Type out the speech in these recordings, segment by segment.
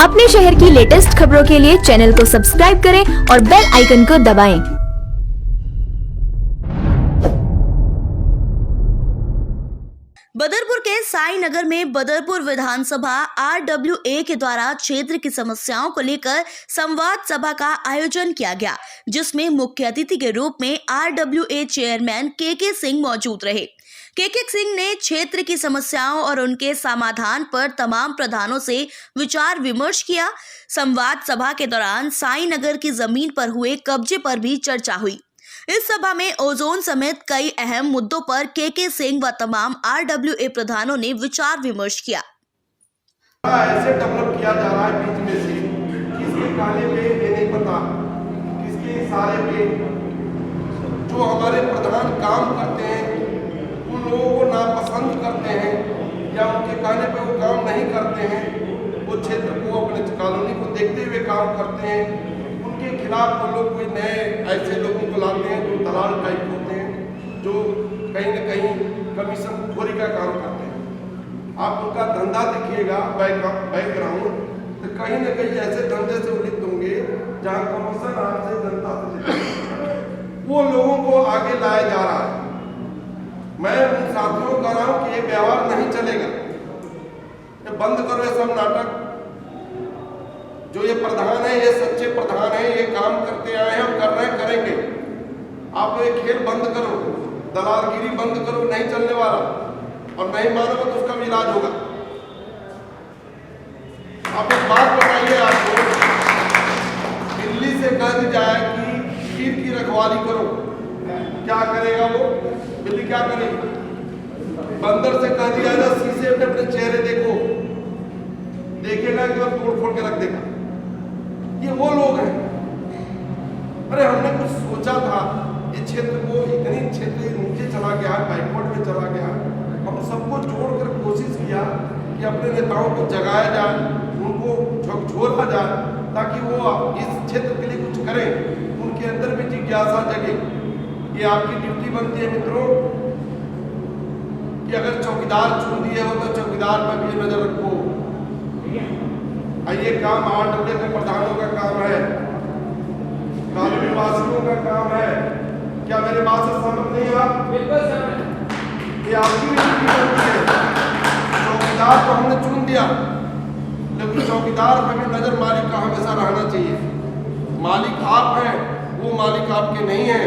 अपने शहर की लेटेस्ट खबरों के लिए चैनल को सब्सक्राइब करें और बेल आइकन को दबाएं। बदरपुर के साई नगर में बदरपुर विधानसभा RWA के द्वारा क्षेत्र की समस्याओं को लेकर संवाद सभा का आयोजन किया गया, जिसमें मुख्य अतिथि के रूप में RWA चेयरमैन KK सिंह मौजूद रहे। KK सिंह ने क्षेत्र की समस्याओं और उनके समाधान पर तमाम प्रधानों से विचार विमर्श किया। संवाद सभा के दौरान साई नगर की जमीन पर हुए कब्जे पर भी चर्चा हुई। इस सभा में ओजोन समेत कई अहम मुद्दों पर KK सिंह व तमाम RWA प्रधानों ने विचार विमर्श किया। ऐसे डेवलप किया जा रहा है बीच में से, किसके कहने पे ये नहीं पता, किसके इशारे पे जो हमारे प्रधान काम करते हैं उन लोगों को नापसंद करते हैं या उनके कहने पे वो काम नहीं करते हैं, वो क्षेत्र को अपने कॉलोनी को देखते हुए काम करते हैं, उनके खिलाफ वो लोग कोई नए ऐसे लोगों को लाते हैं जो दलाल टाइप होते हैं, जो कहीं न कहीं कमीशन खोरी का काम करते हैं। आप उनका धंधा देखिएगा बैकग्राउंड, तो कहीं न कहीं ऐसे धंधे से उलित होंगे जहाँ कमीशन आपसे जनता से वो लोगों को आगे लाया जा रहा है। मैं उन साथियों को कह रहा हूँ कि ये व्यवहार नहीं चलेगा, ये बंद करो ये सब नाटक। जो ये प्रधान है, ये सच्चे प्रधान है, ये काम करते आए हैं और कर रहे हैं, करेंगे। आप ये खेल बंद करो, दलालगिरी बंद करो, नहीं चलने वाला, और नहीं मानोगे तो उसका भी इलाज होगा। आप एक बात बताइए, आपको दिल्ली से कह दी जाए कि खीर की रखवाली करो, क्या करेगा वो? बिल्ली क्या करेगी? बंदर से कह दिया जाए शीशे में अपने चेहरे देखो, देखेगा कि वो तोड़ फोड़ के रख देगा। ये वो लोग हैं। अरे हमने कुछ सोचा था, इस क्षेत्र को इतनी क्षेत्र नीचे चला गया, बैकवर्ड में चला गया, हम सबको जोड़कर कोशिश किया कि अपने नेताओं को जगाया जाए, उनको झकझोरा जाए, ताकि वो इस क्षेत्र के लिए कुछ करें, उनके अंदर भी जिज्ञासा जगे। ये आपकी ड्यूटी बनती है मित्रों कि अगर चौकीदार चुन दिए हो तो चौकीदार पर भी नजर रखो। ये काम RWA के प्रधानों का काम है, कॉलोनी वासियों का काम है। क्या मेरे बात से सहमत नहीं आप? बिल्कुल सहमत। ये आपकी भी ड्यूटी बनती है। चौकीदार को हमने चुन दिया, लेकिन चौकीदार पर भी नजर मालिक का हमेशा रहना चाहिए। मालिक आप हैं, वो मालिक आपके नहीं हैं।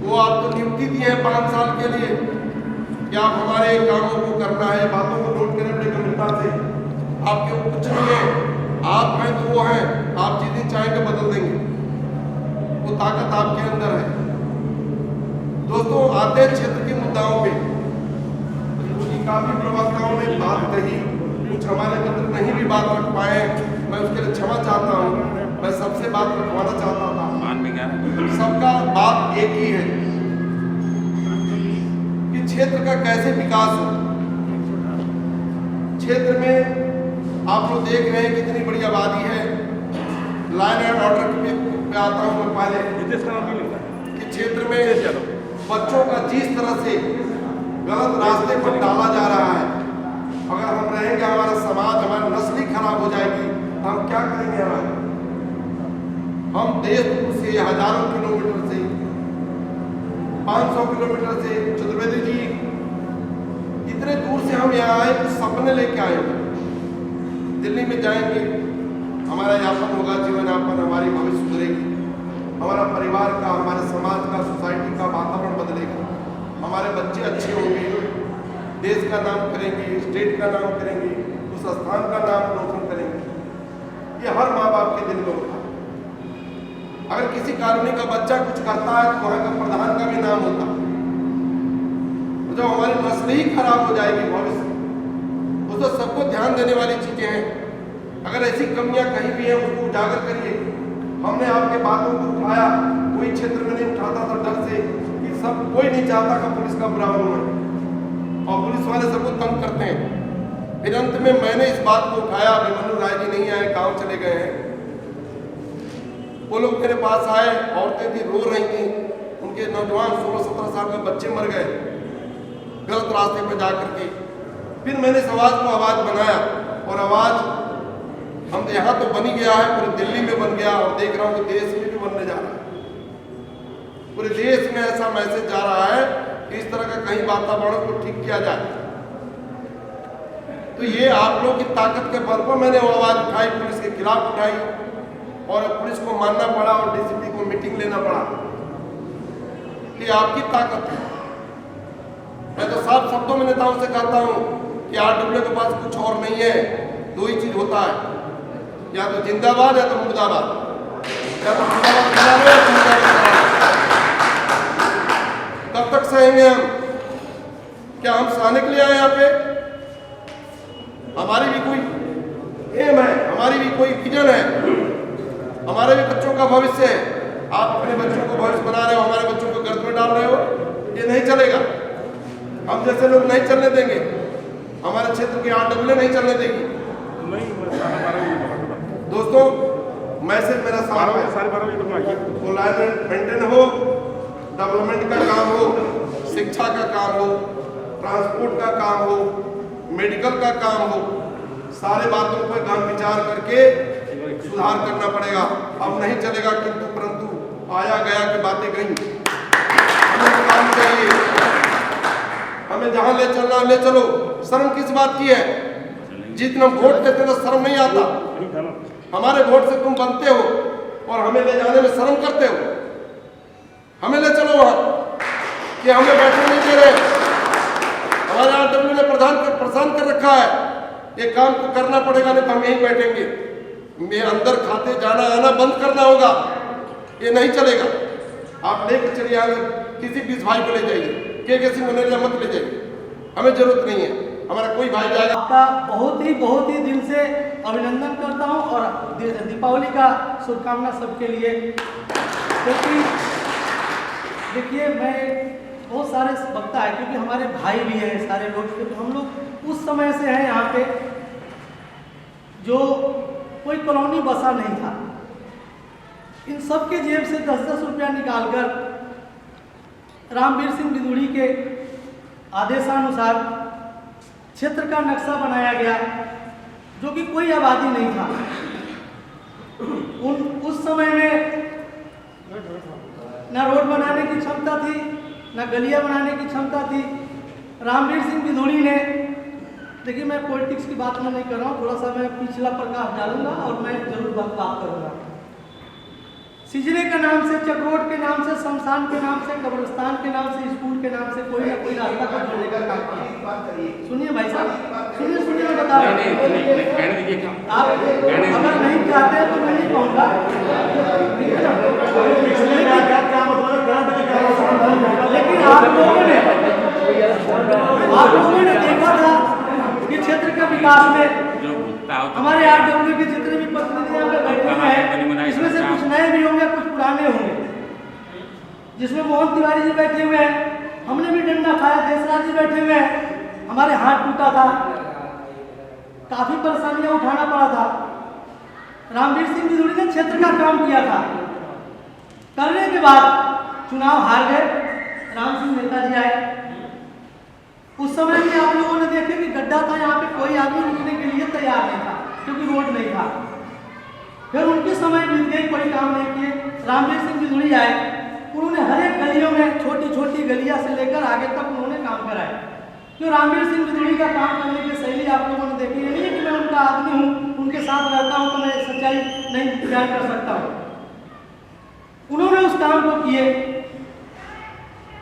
वो आपको नियुक्ति दी है 5 साल के लिए कि आप हमारे कामों को करना है, बातों को नोट करें अपनी गंभीरता से। आपके वो कुछ नहीं है, आप हैं तो वो हैं, आप जितनी चाहेंगे बदल देंगे, वो ताकत आपके अंदर है। दोस्तों, आते हैं क्षेत्र के मुद्दाओं पे, क्योंकि काफी प्रवक्ताओं ने बात कही, कुछ हमारे मित्र नहीं भी बात रख पाए, मैं उसके लिए क्षमा चाहता हूँ। मैं सबसे बात रखवाना चाहता था, सबका बात एक ही है कि क्षेत्र का कैसे विकास हो। क्षेत्र में आप लोग देख रहे हैं कितनी बड़ी आबादी है। लाइन एंड ऑर्डर पे आता हूँ मैं पहले कि क्षेत्र में बच्चों का जिस तरह से गलत रास्ते पर डाला जा रहा है, अगर हम रहेंगे हमारा समाज, हमारी नस्ल ही खराब हो जाएगी, तो हम क्या करेंगे? हम देश दूर से, हजारों किलोमीटर से, 500 किलोमीटर से, चतुर्वेदी जी इतने दूर से हम यहाँ आए, कुछ सपने लेके आए। दिल्ली में जाएंगे, हमारा यापन होगा, जीवन यापन, हमारी भविष्य सुधरेगी, हमारा परिवार का, हमारे समाज का, सोसाइटी का वातावरण बदलेगा, हमारे बच्चे अच्छे होंगे, देश का नाम करेंगे, स्टेट का नाम करेंगे, उस स्थान का नाम रोशन करेंगे। ये हर माँ बाप के दिल में होता है। अगर किसी कॉलोनी का बच्चा कुछ करता है तो वहाँ का प्रधान का भी नाम होता है। तो जब हमारी नस्ल ही खराब हो जाएगी भविष्य, तो सबको ध्यान देने वाली चीजें हैं। अगर ऐसी कमियां कहीं भी हैं उसको उजागर करिए। हमने आपके बातों को उठाया, कोई क्षेत्र में नहीं उठाता था डर से कि सब कोई नहीं चाहता कि पुलिस का बुरा हो, और पुलिस वाले सबको तंग करते हैं। फिर अंत में मैंने इस बात को उठाया, अभिमन्यु राय जी नहीं आए, गाँव चले गए हैं। वो लोग मेरे पास आए, औरतें भी रो रही थी, उनके नौजवान 16-17 साल के बच्चे मर गए गलत रास्ते पर जा करके। फिर मैंने इस आवाज को आवाज बनाया, और आवाज हम यहाँ तो बन ही गया है, पूरे दिल्ली में बन गया और देख रहा हूँ कि देश में भी बनने जा रहा है। पूरे देश में ऐसा मैसेज जा रहा है कि इस तरह का कहीं वातावरण को ठीक किया जाए। तो ये आप लोगों की ताकत के बल पर मैंने आवाज उठाई, पुलिस के खिलाफ उठाई और पुलिस को मानना पड़ा और डीसीपी को मीटिंग लेना पड़ा। ये आपकी ताकत है। मैं तो साफ शब्दों में नेताओं से कहता हूं कि आरडब्ल्यू के पास कुछ और नहीं है, दो ही चीज होता है, या तो जिंदाबाद या तो मुर्दाबाद, या तो जिंदाबाद खिला लो या तो मुर्दाबाद। कब तक सहेंगे हम? क्या हम सहने के लिए आए यहाँ पे? हमारी भी कोई एम है, हमारी भी कोई विजन है, हमारे भी बच्चों का भविष्य है। आप अपने बच्चों को भविष्य बना रहे हो, हमारे बच्चों को गर्द में डाल रहे हो, ये नहीं चलेगा। हम जैसे लोग नहीं चलने देंगे, हमारे क्षेत्र की आरडब्ल्यू नहीं चलने देगी। दोस्तों, मैसेज मेरा साफ है, अलाइनमेंट मेंटेन हो, डेवलपमेंट का काम हो, शिक्षा का काम हो, ट्रांसपोर्ट का काम हो, मेडिकल का काम हो, सारे बातों पर गहन विचार करके सुधार करना पड़ेगा। अब नहीं चलेगा किंतु परंतु आया गया की बातें गई। हमें काम चाहिए, हमें जहां ले चलना ले चलो। शर्म किस बात की है? जितना वोट देते तो शर्म नहीं आता। हमारे वोट से तुम बनते हो और हमें ले जाने में शर्म करते हो। हमें ले चलो वहां कि हमें बैठने नहीं दे रहे। हमारे आरडब्ल्यू ने परेशान कर रखा है, ये काम को करना पड़ेगा, नहीं तो हम यहीं बैठेंगे। मैं अंदर खाते जाना आना बंद करना होगा, ये नहीं चलेगा। आप लेकर चलिए, किसी बीस भाई को ले जाइए, किसी मुनेरिया मत ले जाइए, हमें जरूरत नहीं है, हमारा कोई भाई जाएगा। आपका बहुत ही दिल से अभिनंदन करता हूं और दीपावली का शुभकामना सबके लिए। क्योंकि देखिए, मैं बहुत सारे वक्ता है, क्योंकि हमारे भाई भी हैं सारे लोग, तो हम लोग उस समय से हैं यहाँ पे जो कोई कॉलोनी बसा नहीं था। इन सब के जेब से 10-10 रुपया निकालकर रामवीर सिंह बिदुड़ी के आदेशानुसार क्षेत्र का नक्शा बनाया गया, जो कि कोई आबादी नहीं था। उस समय में न रोड बनाने की क्षमता थी, न गलियां बनाने की क्षमता थी। रामवीर सिंह बिदुड़ी ने, देखिए मैं पॉलिटिक्स की बात में नहीं कर रहा हूँ, थोड़ा सा मैं पिछला प्रकाश डालूंगा और मैं जरूर बात करूंगा। सिजरे के नाम से, चक्रोट के नाम से, शमशान के नाम से, कब्रिस्तान के नाम से, स्कूल के नाम से कोई ना कोई रास्ता को जोड़ने का काम किया। सुनिए भाई साहब, सुनिए मैं बता रहा हूँ। आप अगर नहीं चाहते तो मैं नहीं कहूँगा, लेकिन आप लोगों ने देखा था कि क्षेत्र के विकास में हमारे आरडब्ल्यू के जितने भी प्रतिनिधि यहाँ पे बैठे हुए हैं, इसमें से कुछ नए भी होंगे, कुछ पुराने होंगे। जिसमें मोहन तिवारी जी बैठे हुए हैं, हमने भी डंडा खाया, देशराज जी बैठे हुए हैं, हमारे हाथ टूटा था, काफी परेशानियां उठाना पड़ा था। रामवीर सिंह बिदुड़ी ने क्षेत्र का काम किया था, करने के बाद चुनाव हार गए, राम सिंह नेताजी आए। उस समय में आप लोगों ने देखे कि गड्ढा था, यहाँ पे कोई आदमी रुकने के लिए तैयार नहीं था, क्योंकि रोड नहीं था। फिर उनके समय बीत गई, कोई काम नहीं किए। रामवीर सिंह बिदुड़ी आए, उन्होंने हर एक गलियों में, छोटी छोटी गलियां से लेकर आगे तक उन्होंने काम कराया। जो रामवीर सिंह बिदुड़ी का काम करने की शैली आप लोगों ने देखी, नहीं है कि मैं उनका आदमी हूँ, उनके साथ रहता हूँ तो मैं सच्चाई नहीं बयान कर सकता हूँ। उन्होंने उस काम को किए।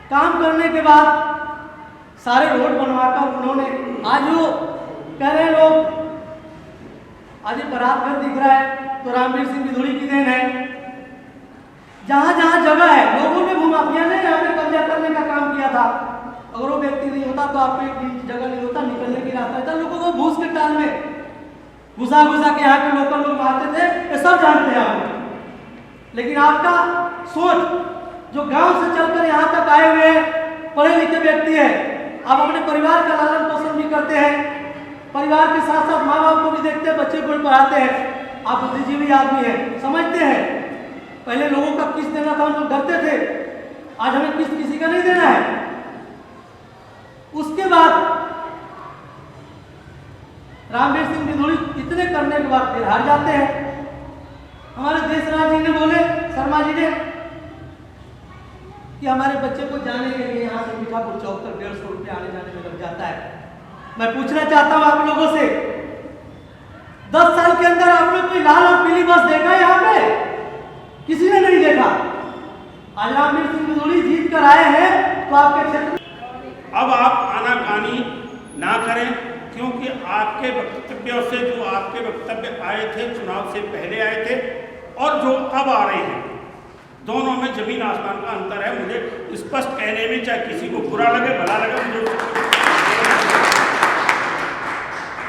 काम करने के बाद सारे रोड बनवाकर उन्होंने, आज वो कह रहे लोग, आज ये बारात घर दिख रहा है तो रामवीर सिंह बिदुड़ी की देन है। जहां जहां जगह है, लोगों ने भूमाफिया ने यहाँ पे कब्जा करने का काम किया था। अगर वो व्यक्ति नहीं होता तो आप पे जगह नहीं होता, निकलने की रास्ता था। लोगों को भूस के टाल में घुसा के यहाँ के लोकल लोग मारते थे, ये सब जानते हैं आप। लेकिन आपका सोच, जो गांव से चलकर यहाँ तक आए हुए पढ़े लिखे व्यक्ति है, आप अपने परिवार का लालन पोषण भी करते हैं, परिवार के साथ साथ माँ बाप को भी देखते हैं, बच्चे को भी पढ़ाते हैं। आप बुद्धिजीवी आदमी हैं, समझते हैं पहले लोगों का किस्त देना था, हम लोग डरते थे, आज हमें किस्त किसी का नहीं देना है। उसके बाद रामवीर सिंह बिधूड़ी इतने करने के बाद फिर हार जाते हैं। हमारे देशराज जी ने बोले, शर्मा जी ने, कि हमारे बच्चे को जाने के लिए यहाँ से मीठापुर चौक तक 150 रुपये आने जाने में लग जाता है। मैं पूछना चाहता हूँ आप लोगों से, 10 साल के अंदर आपने कोई लाल और पीली बस देखा है यहाँ पे? किसी ने नहीं देखा। आज रामवीर सिंह बिधूड़ी जीत कर आए हैं तो आपके क्षेत्र। अब आप आनाकानी ना करें, क्योंकि आपके वक्तव्यों से जो आपके वक्तव्य आए थे चुनाव से पहले आए थे और जो अब आ रहे हैं, दोनों में जमीन आसमान का अंतर है। मुझे स्पष्ट कहने में, चाहे किसी को बुरा लगे भला लगे, मुझे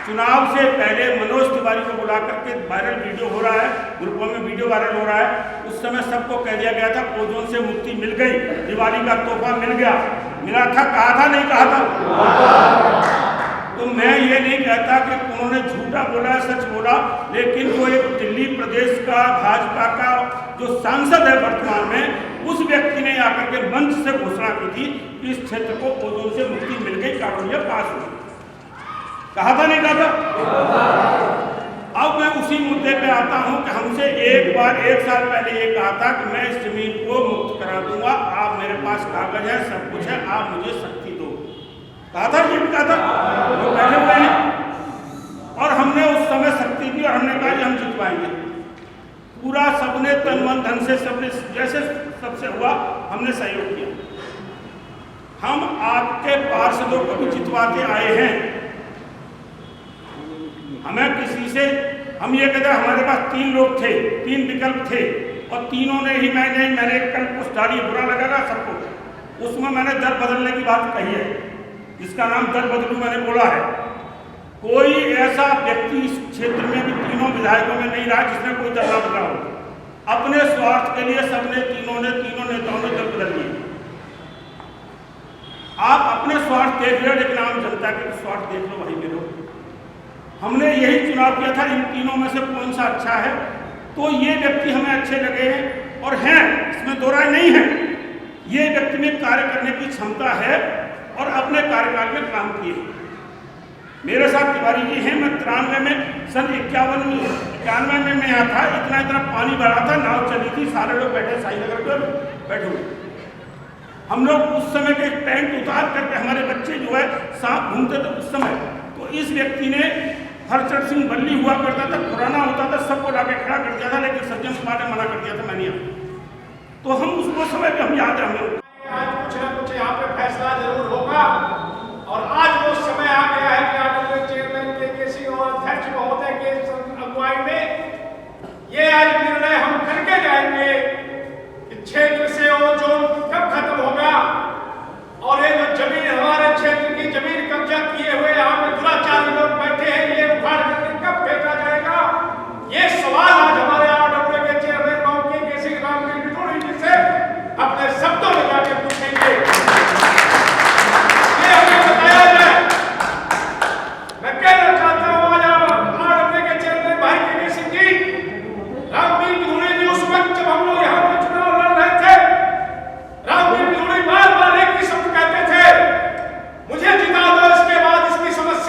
चुनाव से पहले मनोज तिवारी को बुला करके वायरल वीडियो हो रहा है, ग्रुपों में वीडियो वायरल हो रहा है। उस समय सबको कह दिया गया था ओजोन से मुक्ति मिल गई, दिवाली का तोहफा मिल गया। मिला था, कहा था नहीं कहा था? तो मैं ये नहीं कहता कि उन्होंने झूठा बोला, सच बोला, लेकिन वो एक दिल्ली प्रदेश का भाजपा का जो सांसद है वर्तमान में, उस व्यक्ति ने आकर के मंच से घोषणा की थी कि इस क्षेत्र को ओजोन से मुक्ति मिल गई, कानून पास हुई। कहा था नहीं कहा था? अब मैं उसी मुद्दे पे आता हूं कि हमसे एक बार 1 साल पहले ये कहा था कि मैं इस जमीन को मुक्त करा दूंगा, आप मेरे पास कागज है, सब कुछ है, आप मुझे शक्ति दो। कहा था, ये भी कहा था, जो बैठे हुए हैं। और हमने उस समय शक्ति दी और हमने कहा कि हम जितवाएंगे। पूरा सबने तन मन धन से, सबने जैसे सबसे हुआ हमने सहयोग किया। हम आपके पार्षदों को भी जितवाते आए हैं। हमें किसी से, हम ये कहते हैं, हमारे पास 3 लोग थे, 3 विकल्प थे और तीनों ने ही मैंने कल कुछ डाली, बुरा लगेगा सबको, उसमें मैंने दर बदलने की बात कही है, जिसका नाम दर बदलू मैंने बोला है। कोई ऐसा व्यक्ति इस क्षेत्र में भी तीनों विधायकों में नहीं रहा जिसने कोई दर ना बदला हो। अपने स्वार्थ के लिए सबने तीनों नेताओं ने दर बदल लिए। आप अपने स्वार्थ देख रहे हो, लेकिन आम जनता के स्वार्थ देख लो, वही मिलो। हमने यही चुनाव किया था, इन तीनों में से कौन सा अच्छा है, तो ये व्यक्ति हमें अच्छे लगे हैं और हैं, इसमें दो राय नहीं है। ये व्यक्ति में कार्य करने की क्षमता है और अपने कार्यकाल में काम किए। मेरे साथ तिवारी जी हैं, मैं 93 में, सन 91 में मैं यहाँ था, इतना पानी भरा था, नाव चली थी, सारे लोग बैठे साई नगर पर बैठे हुए। हम लोग उस समय के पैंट उतार करके, हमारे बच्चे जो है सांप घूमते थे उस समय, तो इस व्यक्ति ने, हरचंद सिंह बल्ली हुआ करता था, पुराना होता था, सबको लाके खड़ा कर दिया था, लेकिन सज्जन कुमार ने मना कर दिया था, मैंने। तो हम उसको समय पे हम याद है, हमें आज कुछ ना कुछ यहाँ पे फैसला जरूर होगा और आज वो समय आ गया है कि आरडब्ल्यू चेयरमैन के सिंह और अध्यक्ष महोदय के अगुवाई में ये आज निर्णय हम करके जाएंगे कि क्षेत्र से ओजोन कब खत्म होगा और ये जो जमीन, हमारे क्षेत्र की जमीन कब्जा किए हुए यहाँ पे दुराचारी लोग बैठे हैं, ये उखाड़ करके कब फेंका जाएगा। ये सवाल आज हमारे आरडब्ल्यू के चेयरमैन मौके के सिंह रामवीर बिधूड़ी जी से अपने शब्दों में जाके पूछेंगे, ये हमें बताया जाए। मैं कहना चाहता हूँ आज आरडब्ल्यू के चेयरमैन भाई के सिंह जी, रामवीर बिधूड़ी जी, उस वक्त जब हम लोग यहाँ पे चुनाव लड़ रहे थे, रामवीर बिधूड़ी बार-बार एक ही शब्द कहते थे, मुझे जिता दो, इसके बाद इसकी समस्या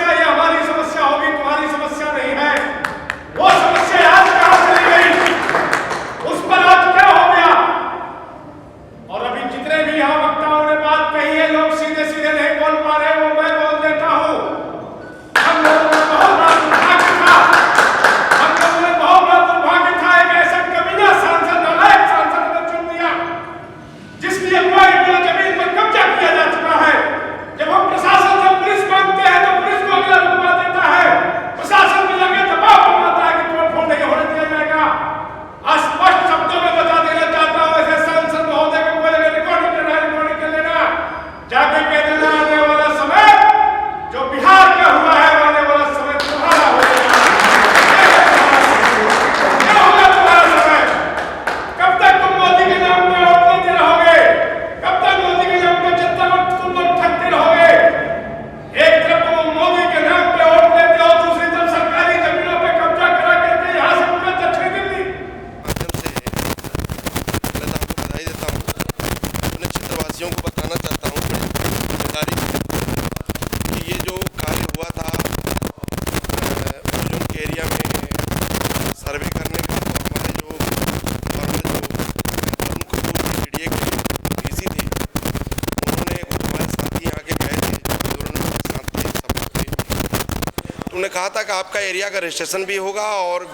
कहा था कि आपका एरिया का रजिस्ट्रेशन भी होगा और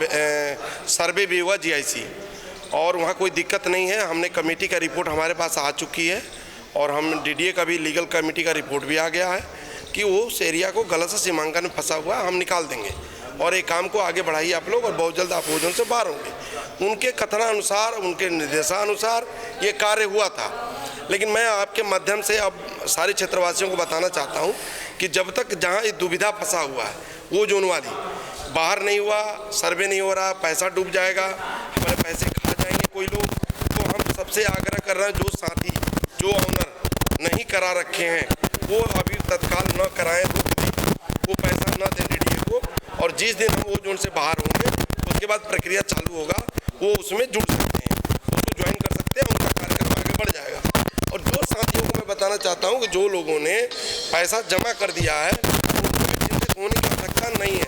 सर्वे भी होगा GIC, और वहाँ कोई दिक्कत नहीं है। हमने कमेटी का रिपोर्ट हमारे पास आ चुकी है और हम DDA का भी लीगल कमेटी का रिपोर्ट भी आ गया है कि वो उस एरिया को गलत से सीमांकन में फंसा हुआ है, हम निकाल देंगे। और एक काम को आगे बढ़ाइए आप लोग, और बहुत जल्द आप ओजोन से बाहर होंगे। उनके कथनानुसार, उनके निर्देशानुसार ये कार्य हुआ था, लेकिन मैं आपके माध्यम से अब सारे क्षेत्रवासियों को बताना चाहता हूँ कि जब तक जहाँ ये दुविधा फंसा हुआ है ओजोन वाली, बाहर नहीं हुआ, सर्वे नहीं हो रहा, पैसा डूब जाएगा, हमारे पैसे खा जाएंगे कोई लोग, तो हम सबसे आग्रह कर रहे हैं जो साथी, जो ऑनर नहीं करा रखे हैं वो अभी तत्काल न कराएं, वो पैसा न दें DDA को, और जिस दिन हम वो जोन से बाहर होंगे उसके बाद प्रक्रिया चालू होगा, वो उसमें जुड़ सकते हैं, उसको ज्वाइन कर सकते हैं, उनका कार्यक्रम आगे बढ़ जाएगा। और जो साथियों को मैं बताना चाहता हूँ कि जो लोगों ने पैसा जमा कर दिया है उनको भी चिंतित होने की आवश्यकता नहीं है।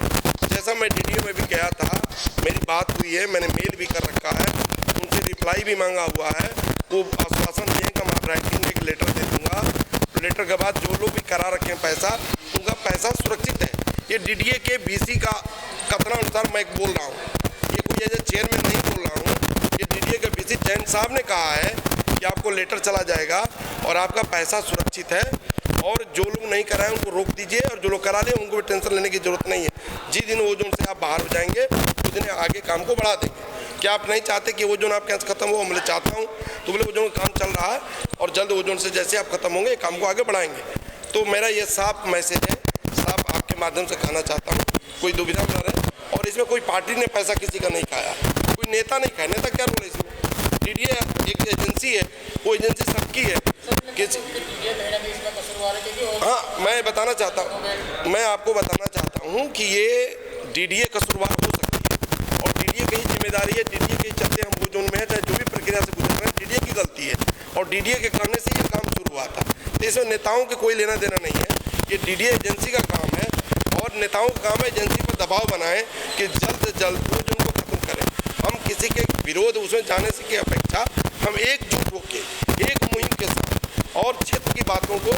जैसा मैं DDA में भी गया था, मेरी बात हुई है, मैंने मेल भी कर रखा है, उनसे रिप्लाई भी मांगा हुआ है, वो आश्वासन दिए कि मैं राइटिंग में एक लेटर दे दूँगा। लेटर के बाद जो लोग भी करा रखे हैं पैसा, उनका पैसा सुरक्षित है। ये DDA के BC का कथनानुसार मैं बोल रहा हूँ, ये कोई एज चेयरमैन नहीं बोल रहा हूँ, ये DDA के BC जैन साहब ने कहा है कि आपको लेटर चला जाएगा और आपका पैसा सुरक्षित है, और जो लोग नहीं कराएं उनको रोक दीजिए, और जो लोग करा लें उनको भी टेंशन लेने की जरूरत नहीं है। जिस दिन ओजोन से आप बाहर हो जाएंगे उस दिन आगे काम को बढ़ा देंगे। क्या आप नहीं चाहते कि ओजोन आपके यहाँ से खत्म हो? मैं चाहता हूँ, तो बोले ओजोन का काम चल रहा है और जल्द ओजोन से जैसे आप खत्म होंगे काम को आगे बढ़ाएंगे। तो मेरा ये साफ मैसेज है, साफ आपके माध्यम से कहना चाहता हूँ, कोई दुविधा में न रहे। और इसमें कोई पार्टी ने पैसा किसी का नहीं खाया, कोई नेता नहीं खाया। नेता क्या रोल है इसमें? DDA एक एजेंसी है, वो एजेंसी सबकी है। हाँ, मैं बताना चाहता हूँ, मैं आपको बताना चाहता हूँ कि ये DDA कसूरवार हो सकती है, और DDA की जिम्मेदारी है। DDA के चलते हम वो जोन में है, चाहे जो भी प्रक्रिया से गुजर रहे हैं, DDA की गलती है, और DDA के करने से ये काम शुरू हुआ था। तो इसमें नेताओं के कोई लेना देना नहीं है, ये DDA एजेंसी का काम है, और नेताओं का काम है एजेंसी पर दबाव बनाएं कि जल्द से जल्द वो जोन को खत्म करें। हम किसी के विरोध उसमें जाने से की अपेक्षा हम एकजुट होकर एक मुहिम के साथ और क्षेत्र की बातों को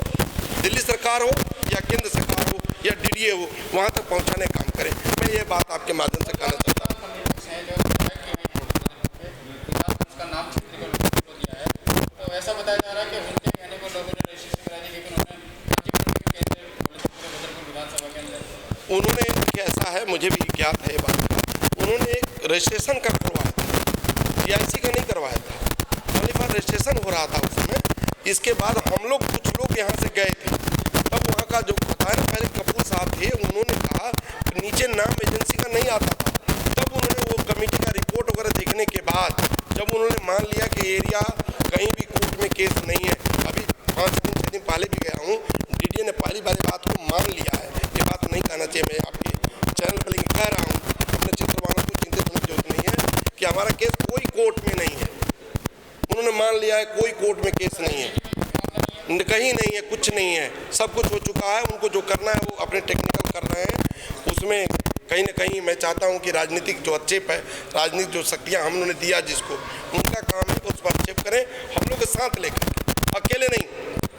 दिल्ली सरकार हो या केंद्र सरकार हो या DDA हो, वहाँ तक पहुँचाने का काम करें। मैं ये बात आपके माध्यम से कहना चाहता हूँ। ऐसा बताया जा रहा है कि उनके कहने पर लोगों ने रजिस्ट्रेशन करा दी, लेकिन विधानसभा के अंदर उन्होंने, ऐसा है मुझे भी ज्ञात है ये बात, उन्होंने एक रजिस्ट्रेशन का करवाया था, GIC का नहीं करवाया था, पहली बार रजिस्ट्रेशन हो रहा था उस समय। इसके बाद हम लोग कुछ लोग यहाँ से गए थे, तब वहाँ का जो बताया पहले कपूर साहब थे, उन्होंने कहा नीचे नाम एजेंसी का नहीं आता था। तब उन्होंने वो कमेटी का रिपोर्ट वगैरह देखने के बाद जब उन्होंने मान लिया कि एरिया कहीं भी कोर्ट में केस नहीं है, अभी 5 दिन 6 दिन पहले भी गया हूँ, DDA ने पहली बार बात को मान लिया है। ये बात नहीं कहना चाहिए, मैं आपके चैनल पर लेकर कह रहा हूँ, अपने क्षेत्र वालों को चिंतित होने की जरूरत नहीं है कि हमारा केस कोई कोर्ट में नहीं है। उन्होंने मान लिया है कोई कोर्ट में केस नहीं है, कहीं नहीं है, कुछ नहीं है, सब कुछ हो चुका है। उनको जो करना है वो अपने टेक्निकल कर रहे हैं। उसमें कहीं ना कहीं मैं चाहता हूं कि राजनीतिक जो अच्छे राजनीतिक जो शक्तियां हम उन्होंने दिया जिसको, उनका काम है तो उस पर आक्षेप करें, हम लोग के साथ लेकर, अकेले नहीं।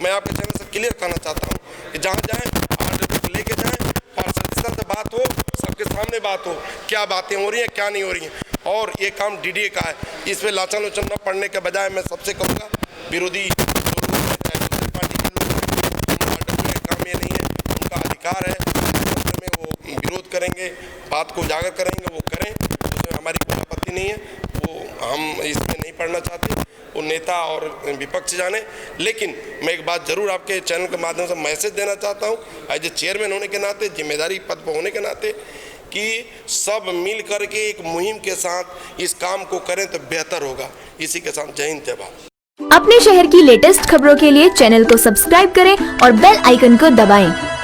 मैं आपके चैनल से क्लियर करना चाहता हूं कि जहां जाएं RW को लेके जाएं, पारदर्शिता से बात हो, सबके सामने बात हो, क्या बातें हो रही हैं क्या नहीं हो रही हैं। और ये काम DDA का है, इस पर लाचा लोचन न पड़ने के बजाय मैं सबसे कहूँगा, विरोधी पार्टी के लोग, RW का काम ये नहीं है, उनका अधिकार है, में वो विरोध करेंगे, बात को उजागर करेंगे, वो करें, उसमें हमारी कोई आपत्ति नहीं है। वो हम इसमें नहीं पढ़ना चाहते, वो नेता और विपक्ष जाने। लेकिन मैं एक बात जरूर आपके चैनल के माध्यम से मैसेज देना चाहता हूँ, एज ए चेयरमैन होने के नाते, जिम्मेदारी पद पर होने के नाते, कि सब मिल करके एक मुहिम के साथ इस काम को करें तो बेहतर होगा। इसी के साथ जय हिंद जय भारत। अपने शहर की लेटेस्ट खबरों के लिए चैनल को सब्सक्राइब करें और बेल आइकन को दबाएं।